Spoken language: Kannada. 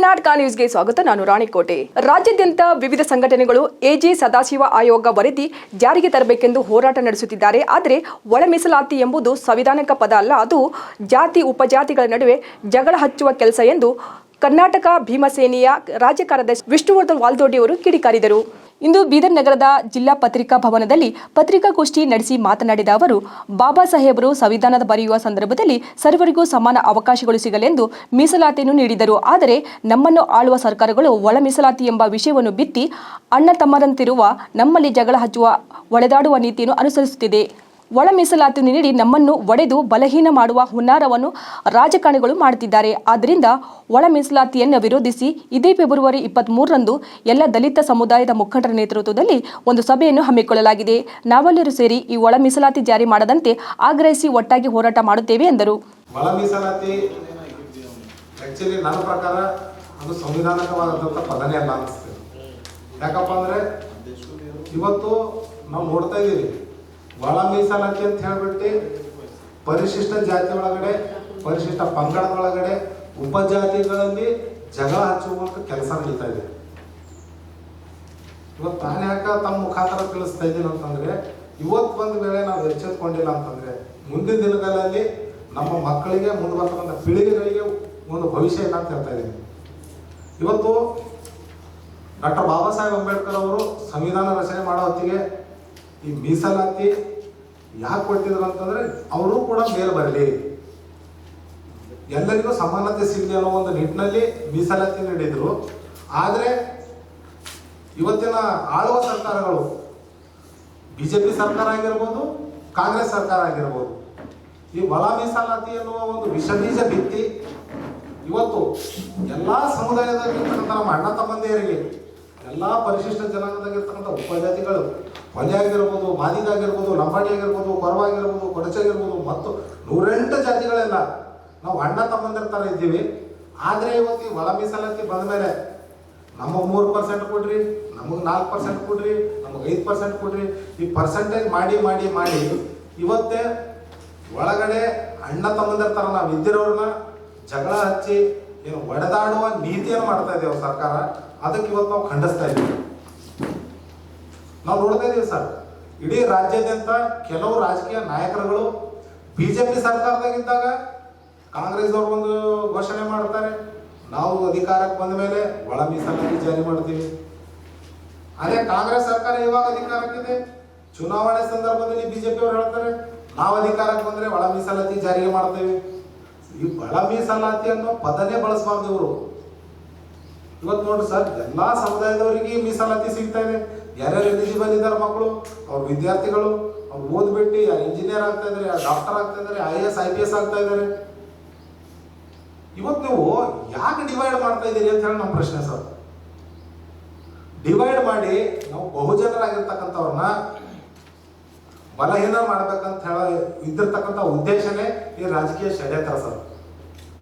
ಕರ್ನಾಟಕ ನ್ಯೂಸ್ಗೆ ಸ್ವಾಗತ. ನಾನು ರಾಣಿಕೋಟೆ. ರಾಜ್ಯಾದ್ಯಂತ ವಿವಿಧ ಸಂಘಟನೆಗಳು ಎಜೆ ಸದಾಶಿವ ಆಯೋಗ ವರದಿ ಜಾರಿಗೆ ತರಬೇಕೆಂದು ಹೋರಾಟ ನಡೆಸುತ್ತಿದ್ದಾರೆ. ಆದರೆ ಒಳ ಮೀಸಲಾತಿ ಎಂಬುದು ಸಂವಿಧಾನಿಕ ಪದ ಅಲ್ಲ, ಅದು ಜಾತಿ ಉಪಜಾತಿಗಳ ನಡುವೆ ಜಗಳ ಹಚ್ಚುವ ಕೆಲಸ ಎಂದು ಕರ್ನಾಟಕ ಭೀಮಸೇನೆಯ ರಾಜ್ಯ ಕಾರ್ಯದರ್ಶಿ ವಿಷ್ಣುವರ್ಧನ್ ವಾಲ್ದೊಡ್ಡಿ ಅವರು ಕಿಡಿಕಾರಿದರು. ಇಂದು ಬೀದರ್ ನಗರದ ಜಿಲ್ಲಾ ಪತ್ರಿಕಾ ಭವನದಲ್ಲಿ ಪತ್ರಿಕಾಗೋಷ್ಠಿ ನಡೆಸಿ ಮಾತನಾಡಿದ ಅವರು, ಬಾಬಾ ಸಾಹೇಬರು ಸಂವಿಧಾನದ ಬರೆಯುವ ಸಂದರ್ಭದಲ್ಲಿ ಸರ್ವರಿಗೂ ಸಮಾನ ಅವಕಾಶಗಳು ಸಿಗಲೆಂದು ಮೀಸಲಾತಿಯನ್ನು ನೀಡಿದರು. ಆದರೆ ನಮ್ಮನ್ನು ಆಳುವ ಸರ್ಕಾರಗಳು ಒಳ ಮೀಸಲಾತಿ ಎಂಬ ವಿಷಯವನ್ನು ಬಿತ್ತಿ ಅಣ್ಣ ತಮ್ಮರಂತಿರುವ ನಮ್ಮಲ್ಲಿ ಜಗಳ ಹಚ್ಚುವ ಒಡೆದಾಡುವ ನೀತಿಯನ್ನು ಅನುಸರಿಸುತ್ತಿದೆ. ಒಳ ಮೀಸಲಾತಿ ನೀಡಿ ನಮ್ಮನ್ನು ಒಡೆದು ಬಲಹೀನ ಮಾಡುವ ಹುನ್ನಾರವನ್ನು ರಾಜಕಾರಣಿಗಳು ಮಾಡುತ್ತಿದ್ದಾರೆ. ಆದ್ದರಿಂದ ಒಳ ಮೀಸಲಾತಿಯನ್ನು ವಿರೋಧಿಸಿ ಇದೇ ಫೆಬ್ರವರಿ 23ರಂದು ಎಲ್ಲ ದಲಿತ ಸಮುದಾಯದ ಮುಖಂಡರ ನೇತೃತ್ವದಲ್ಲಿ ಒಂದು ಸಭೆಯನ್ನು ಹಮ್ಮಿಕೊಳ್ಳಲಾಗಿದೆ. ನಾವೆಲ್ಲರೂ ಸೇರಿ ಈ ಒಳ ಮೀಸಲಾತಿ ಜಾರಿ ಮಾಡದಂತೆ ಆಗ್ರಹಿಸಿ ಒಟ್ಟಾಗಿ ಹೋರಾಟ ಮಾಡುತ್ತೇವೆ ಎಂದರು. ಒಳ ಮೀಸಲಾತಿ ಆಕ್ಚುಲಿ ನನ್ನ ಪ್ರಕಾರ ಅದು ಸಂವಿಧಾನಿಕವಾದಂಥ ಪದನೇ ಅಲ್ಲ ಅನಿಸ್ತದೆ. ಯಾಕಪ್ಪ ಅಂದರೆ ಇವತ್ತು ನಾವು ನೋಡ್ತಾ ಇದ್ದೀವಿ, ಒಳ ಮೀಸಲಾತಿ ಅಂತ ಹೇಳ್ಬಿಟ್ಟು ಪರಿಶಿಷ್ಟ ಜಾತಿ ಒಳಗಡೆ, ಪರಿಶಿಷ್ಟ ಪಂಗಡದ ಒಳಗಡೆ ಉಪಜಾತಿಗಳಲ್ಲಿ ಜಗಳ ಹಚ್ಚುವ ಕೆಲಸ ನಡೀತಾ ಇದೆ. ಇವತ್ತು ನಾನು ಯಾಕೆ ತಮ್ಮ ಮುಖಾಂತರ ತಿಳಿಸ್ತಾ ಇದ್ದೀನಿ ಅಂತಂದ್ರೆ, ಇವತ್ತು ಬಂದ ವೇಳೆ ನಾವು ಎಚ್ಚೆತ್ಕೊಂಡಿಲ್ಲ ಅಂತಂದ್ರೆ ಮುಂದಿನ ದಿನಗಳಲ್ಲಿ ನಮ್ಮ ಮಕ್ಕಳಿಗೆ, ಮುಂದೆ ಬರ್ತಕ್ಕಂಥ ಪೀಳಿಗೆಗಳಿಗೆ ಒಂದು ಭವಿಷ್ಯ ಇಲ್ಲ ಅಂತ ಹೇಳ್ತಾ ಇದ್ದೀನಿ. ಇವತ್ತು ಡಾಕ್ಟರ್ ಬಾಬಾ ಸಾಹೇಬ್ ಅಂಬೇಡ್ಕರ್ ಅವರು ಸಂವಿಧಾನ ರಚನೆ ಮಾಡೋ ಹೊತ್ತಿಗೆ ಈ ಮೀಸಲಾತಿ ಯಾಕೆ ಕೊಟ್ಟಿದ್ರು ಅಂತಂದ್ರೆ, ಅವರು ಕೂಡ ಮೇಲ್ ಬರಲಿ, ಎಲ್ಲರಿಗೂ ಸಮಾನತೆ ಸಿಗಲಿ ಅನ್ನೋ ಒಂದು ನಿಟ್ಟಿನಲ್ಲಿ ಮೀಸಲಾತಿ ನೀಡಿದ್ರು. ಆದರೆ ಇವತ್ತಿನ ಆಳುವ ಸರ್ಕಾರಗಳು, ಬಿಜೆಪಿ ಸರ್ಕಾರ ಆಗಿರ್ಬೋದು, ಕಾಂಗ್ರೆಸ್ ಸರ್ಕಾರ ಆಗಿರ್ಬೋದು, ಈ ಒಳ ಮೀಸಲಾತಿ ಎನ್ನುವ ಒಂದು ವಿಷಬೀಜ ಬಿತ್ತಿ ಇವತ್ತು ಎಲ್ಲಾ ಸಮುದಾಯದಾಗಿರ್ತಕ್ಕಂಥ ನಮ್ಮ ಅಣ್ಣ ತಮ್ಮಂದಿಯರಿಗೆ, ಎಲ್ಲಾ ಪರಿಶಿಷ್ಟ ಜನಾಂಗದಾಗಿರ್ತಕ್ಕಂಥ ಉಪಜಾತಿಗಳು, ಹೊಲೆ ಆಗಿರ್ಬೋದು, ಮಾದಿಗ ಆಗಿರ್ಬೋದು, ಲಂಬಾಣಿ ಆಗಿರ್ಬೋದು, ಕೊರವ ಆಗಿರ್ಬೋದು, ಕೊಡಚ ಆಗಿರ್ಬೋದು, ಮತ್ತು 108 ಜಾತಿಗಳೆಲ್ಲ ನಾವು ಅಣ್ಣ ತಮ್ಮಂದಿರ ಥರ ಇದ್ದೀವಿ. ಆದರೆ ಇವತ್ತು ಒಳ ಮೀಸಲಾತಿ ಬಂದ ಮೇಲೆ ನಮಗೆ 3% ಕೊಡ್ರಿ, ನಮಗೆ 4% ಕೊಡ್ರಿ, ನಮಗೆ 5% ಕೊಡ್ರಿ, ಈ ಪರ್ಸೆಂಟೇಜ್ ಮಾಡಿ ಮಾಡಿ ಮಾಡಿ ಇವತ್ತೇ ಒಳಗಡೆ ಅಣ್ಣ ತಮ್ಮಂದಿರ ಥರ ನಾವು ಇದ್ದಿರೋರನ್ನ ಜಗಳ ಹಚ್ಚಿ ಏನು ಒಡೆದಾಡುವ ನೀತಿಯನ್ನು ಮಾಡ್ತಾ ಇದ್ದೇವೆ ಸರ್ಕಾರ. ಅದಕ್ಕೆ ಇವತ್ತು ನಾವು ಖಂಡಿಸ್ತಾ ಇದ್ದೀವಿ. ನಾವು ನೋಡ್ತಾ ಇದ್ದೀವಿ ಸರ್, ಇಡೀ ರಾಜ್ಯಾದ್ಯಂತ ಕೆಲವು ರಾಜಕೀಯ ನಾಯಕರುಗಳು ಬಿಜೆಪಿ ಸರ್ಕಾರದಾಗಿದ್ದಾಗ ಕಾಂಗ್ರೆಸ್ ಅವರು ಒಂದು ಘೋಷಣೆ ಮಾಡ್ತಾರೆ, ನಾವು ಅಧಿಕಾರಕ್ಕೆ ಬಂದ ಮೇಲೆ ಒಳ ಮೀಸಲಾತಿ ಜಾರಿ ಮಾಡ್ತೀವಿ. ಅದೇ ಕಾಂಗ್ರೆಸ್ ಸರ್ಕಾರ ಇವಾಗ ಅಧಿಕಾರಕ್ಕಿದೆ, ಚುನಾವಣೆ ಸಂದರ್ಭದಲ್ಲಿ ಬಿಜೆಪಿ ಅವರು ಹೇಳ್ತಾರೆ, ನಾವು ಅಧಿಕಾರಕ್ಕೆ ಬಂದ್ರೆ ಒಳ ಮೀಸಲಾತಿ ಜಾರಿಗೆ ಮಾಡ್ತೇವೆ. ಈ ಒಳ ಮೀಸಲಾತಿ ಅನ್ನೋ ಪದನೇ ಬಳಸಬಾರ್ದು ಇವರು. ಇವತ್ತು ನೋಡ್ರಿ ಸರ್, ಎಲ್ಲಾ ಸಮುದಾಯದವರಿಗೆ ಮೀಸಲಾತಿ ಸಿಗ್ತಾ ಇದೆ. ಯಾರ್ಯಾರು ಎಲಿಜಿಬಲ್ ಇದ್ದಾರೆ ಮಕ್ಕಳು, ಅವ್ರ ವಿದ್ಯಾರ್ಥಿಗಳು, ಅವ್ರು ಓದ್ಬಿಟ್ಟು ಯಾರು ಇಂಜಿನಿಯರ್ ಆಗ್ತಾ ಇದ್ದಾರೆ, ಯಾರು ಡಾಕ್ಟರ್ ಆಗ್ತಾ ಇದ್ದಾರೆ, IAS IPS ಆಗ್ತಾ ಇದ್ದಾರೆ. ಇವತ್ತು ನೀವು ಯಾಕೆ ಡಿವೈಡ್ ಮಾಡ್ತಾ ಇದ್ದೀರಿ ಅಂತ ಹೇಳಿ ನಮ್ಮ ಪ್ರಶ್ನೆ ಸರ್. ಡಿವೈಡ್ ಮಾಡಿ ನಾವು ಬಹುಜನರಾಗಿರ್ತಕ್ಕಂಥವ್ರನ್ನ ಬಲಹೀನ ಮಾಡ್ಬೇಕಂತ ಹೇಳ ಇದ್ದಿರ್ತಕ್ಕಂಥ ಉದ್ದೇಶನೇ ಈ ರಾಜಕೀಯ ಷಡ್ಯಂತ್ರ ಸರ್.